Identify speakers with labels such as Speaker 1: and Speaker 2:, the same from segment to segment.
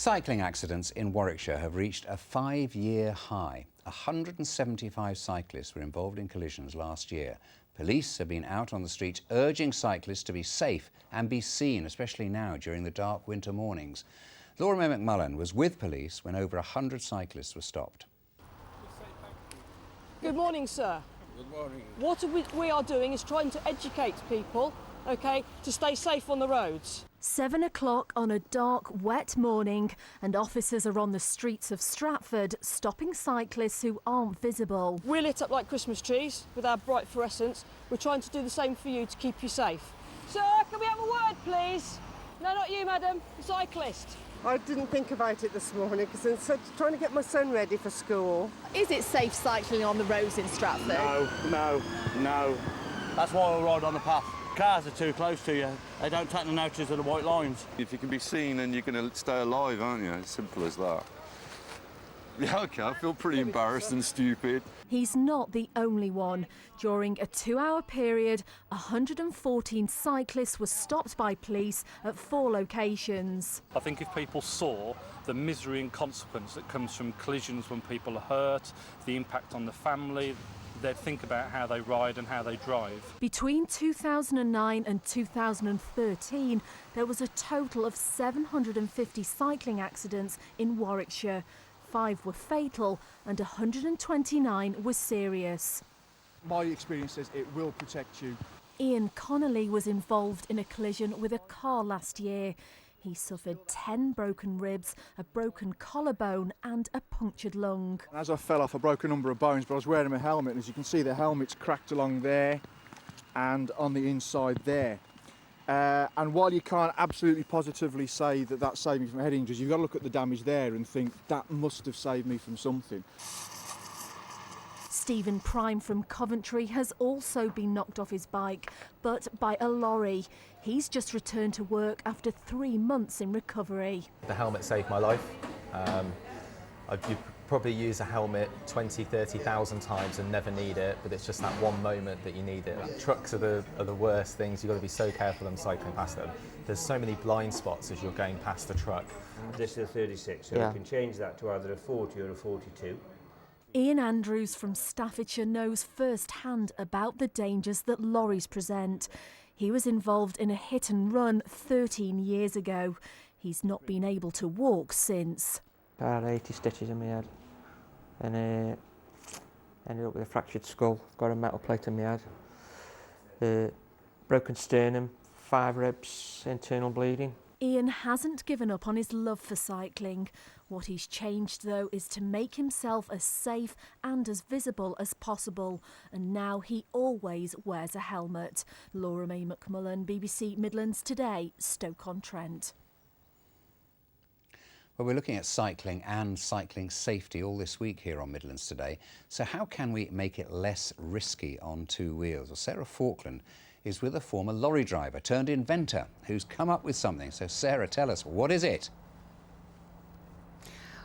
Speaker 1: Cycling accidents in Warwickshire have reached a 5-year high. 175 cyclists were involved in collisions last year. Police have been out on the streets urging cyclists to be safe and be seen, especially now during the dark winter mornings. Laura May McMullen was with police when over 100 cyclists were stopped.
Speaker 2: Good morning, sir.
Speaker 3: Good morning.
Speaker 2: What we are doing is trying to educate people, okay, to stay safe on the roads.
Speaker 4: 7 o'clock on a dark, wet morning, and officers are on the streets of Stratford stopping cyclists who aren't visible.
Speaker 2: We're lit up like Christmas trees with our bright fluorescents. We're trying to do the same for you to keep you safe. Sir, can we have a word, please? No, not you, madam. The cyclist.
Speaker 5: I didn't think about it this morning because I'm trying to get my son ready for school.
Speaker 6: Is it safe cycling on the roads in Stratford?
Speaker 7: No. That's why I ride on the path. Cars are too close to you. They don't take the notice of the white lines.
Speaker 3: If you can be seen, then you're going to stay alive, aren't you? It's simple as that. Yeah, OK, I feel pretty embarrassed and stupid.
Speaker 4: He's not the only one. During a 2-hour period, 114 cyclists were stopped by police at 4 locations.
Speaker 8: I think if people saw the misery and consequence that comes from collisions when people are hurt, the impact on the family, they'd think about how they ride and how they drive. Between
Speaker 4: 2009 and 2013, there was a total of 750 cycling accidents in Warwickshire. 5 were fatal and 129 were serious.
Speaker 9: My experience says it will protect you.
Speaker 4: Ian Connolly was involved in a collision with a car last year. He suffered 10 broken ribs, a broken collarbone and a punctured lung.
Speaker 9: As I fell off, I broke a number of bones, but I was wearing a helmet, and as you can see, the helmet's cracked along there and on the inside there. And while you can't absolutely positively say that that saved me from head injuries, you've got to look at the damage there and think that must have saved me from something.
Speaker 4: Stephen Prime from Coventry has also been knocked off his bike, but by a lorry. He's just returned to work after 3 months in recovery.
Speaker 10: The helmet saved my life. You'd probably use a helmet 20, 30,000 times and never need it, but it's just that one moment that you need it. Trucks are the worst things. You've got to be so careful when cycling past them. There's so many blind spots as you're going past the truck.
Speaker 11: This is a 36, so you can change that to either a 40 or a 42.
Speaker 4: Ian Andrews from Staffordshire knows firsthand about the dangers that lorries present. He was involved in a hit and run 13 years ago. He's not been able to walk since.
Speaker 12: I had 80 stitches in my head and ended up with a fractured skull. Got a metal plate in my head, broken sternum, 5 ribs, internal bleeding.
Speaker 4: Ian hasn't given up on his love for cycling. What he's changed, though, is to make himself as safe and as visible as possible. And now he always wears a helmet. Laura May McMullen, BBC Midlands Today, Stoke-on-Trent.
Speaker 1: Well, we're looking at cycling and cycling safety all this week here on Midlands Today. So how can we make it less risky on 2 wheels? Well, Sarah Falkland is with a former lorry driver turned inventor who's come up with something. So Sarah, tell us, what is it?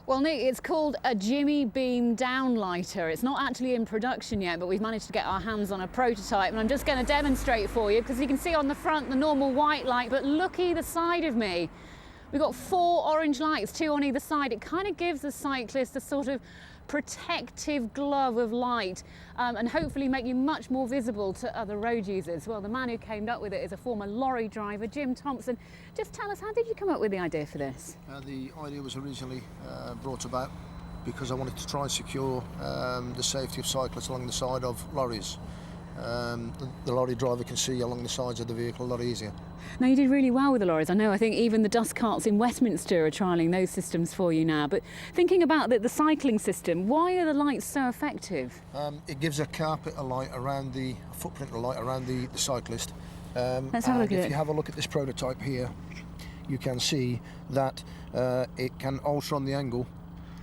Speaker 13: Well, Nick, it's called a Jimmy Beam downlighter. It's not actually in production yet, but we've managed to get our hands on a prototype, and I'm just going to demonstrate for you because you can see on the front the normal white light, but look either side of me. We've got 4 orange lights, 2 on either side. It kind of gives the cyclist a sort of protective glove of light and hopefully make you much more visible to other road users. Well, the man who came up with it is a former lorry driver, Jim Thompson. Just tell us, how did you come up with the idea for this?
Speaker 14: The idea was originally brought about because I wanted to try and secure the safety of cyclists along the side of lorries. The lorry driver can see along the sides of the vehicle a lot easier.
Speaker 13: Now, you did really well with the lorries. I know, I think even the dust carts in Westminster are trialling those systems for you now. But thinking about the cycling system, why are the lights so effective?
Speaker 14: It gives a carpet of light around a footprint of light around the cyclist.
Speaker 13: Let's have a look at it.
Speaker 14: If you have a look at this prototype here, you can see that it can alter on the angle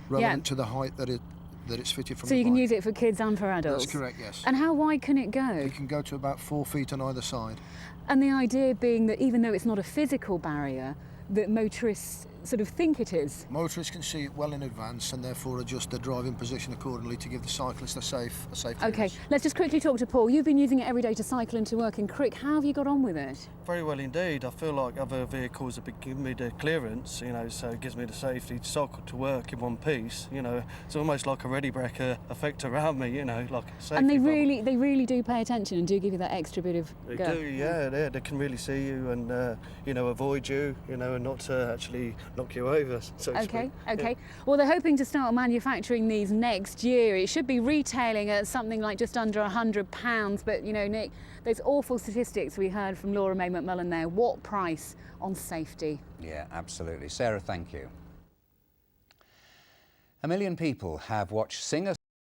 Speaker 14: relevant to the height that it's fitted from.
Speaker 13: So you can use it for kids and for adults?
Speaker 14: That's correct, yes.
Speaker 13: And how wide can it go?
Speaker 14: It can go to about 4 feet on either side.
Speaker 13: And the idea being that even though it's not a physical barrier, that motorists sort of think it is?
Speaker 14: Motorists can see it well in advance and therefore adjust their driving position accordingly to give the cyclist a safe
Speaker 13: Okay,
Speaker 14: clearance.
Speaker 13: let's just quickly talk to Paul. You've been using it every day to cycle into work in Crick. How have you got on with it?
Speaker 15: Very well indeed. I feel like other vehicles have been giving me the clearance, you know, so it gives me the safety to cycle to work in one piece. You know, it's almost like a ready breaker effect around me, you know, like a safety
Speaker 13: And they
Speaker 15: bubble.
Speaker 13: really do pay attention and do give you that extra bit of
Speaker 15: They
Speaker 13: go.
Speaker 15: do, yeah, they can really see you and, you know, avoid you, you know, and not actually knock you over, so to
Speaker 13: Okay,
Speaker 15: speak.
Speaker 13: okay. Well, they're hoping to start manufacturing these next year. It should be retailing at something like just under £100. But, you know, Nick, those awful statistics we heard from Laura May McMullen there. What price on safety?
Speaker 1: Yeah, absolutely. Sarah, thank you. 1 million people have watched singer